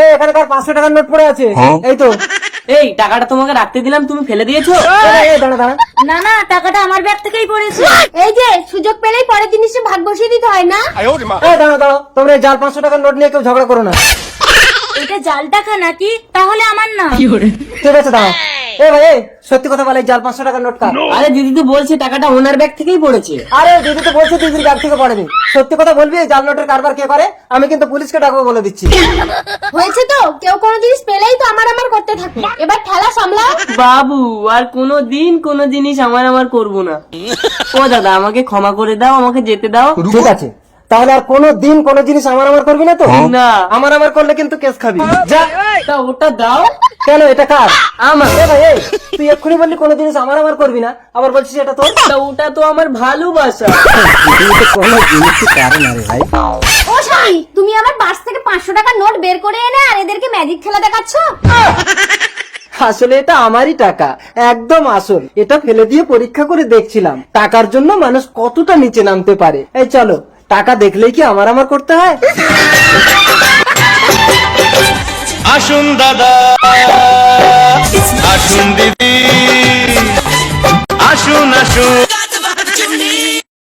এই এখানকার 500 টাকার নোট পড়ে আছে। এই তো। এই টাকাটা তোমাকে রাখতে দিলাম, তুমি ফেলে দিয়েছো? এই দাঁড়া দাঁড়া। না না, টাকাটা আমার ব্যাগ থেকেই পড়েছে। এই যে সুযোগ পেলেই পরের জিনিসে ভাগ বসিয়ে দিতে হয় না? এই দাঁড়া দাঁড়া, তোমরা এই জাল 500 টাকার নোট নিয়ে কেউ ঝগড়া করো না। এটা জাল টাকা নাকি? তাহলে আমার না। ঠিক আছে দাঁড়া। এই ভাই এই সত্যি কথা বলে, এই জাল 500 টাকার নোট কার? আরে দিদি তো বলছে টাকাটা ওনার ব্যাগ থেকেই পড়েছে। আরে দিদি তো বলছে দিদির ব্যাগ থেকে পড়েনি। সত্যি কথা বলবি, এই জাল নোটের কারবার কে করে? আমি কিন্তু পুলিশকে ডাকবো বলে দিচ্ছি। হয়েছে তো, কেউ কোনো জিনিস পেলেই তো আমার আমার করতে থাকে। এবার ঠেলা সামলাও। বাবু আর কোনো দিন কোনো জিনিস আমার করবো না। ও দাদা আমাকে ক্ষমা করে দাও, আমাকে যেতে দাও। ঠিক আছে, তাহলে আর কোনো দিন কোনো জিনিস আমার করবি না তো? না। আমার করলে কিন্তু কেস খাবি। যা। তা ওটা দাও। কেন, এটা কার? আমার। এ ভাই এই, তুই এক্ষুনি বললি কোনো জিনিস আমার করবি না, আবার বলছিস এটা তোর। তা ওটা তো আমার ভালোবাসা। কোনো জিনিসই কারণ না রে ভাই। ও স্বামী, তুমি আমার পার্স থেকে 500 টাকার নোট বের করে এনে আর এদেরকে ম্যাজিক খেলা দেখাচ্ছ? আসলে এটা আমারই টাকা, একদম আসল। এটা ফেলে দিয়ে পরীক্ষা করে দেখছিলাম টাকার জন্য মানুষ কতটা নিচে নামতে পারে। এই চলো, টাকা দেখলেই কি আমার করতে হয়? আসুন দাদা, আসুন দিদি, আসুন আসুন।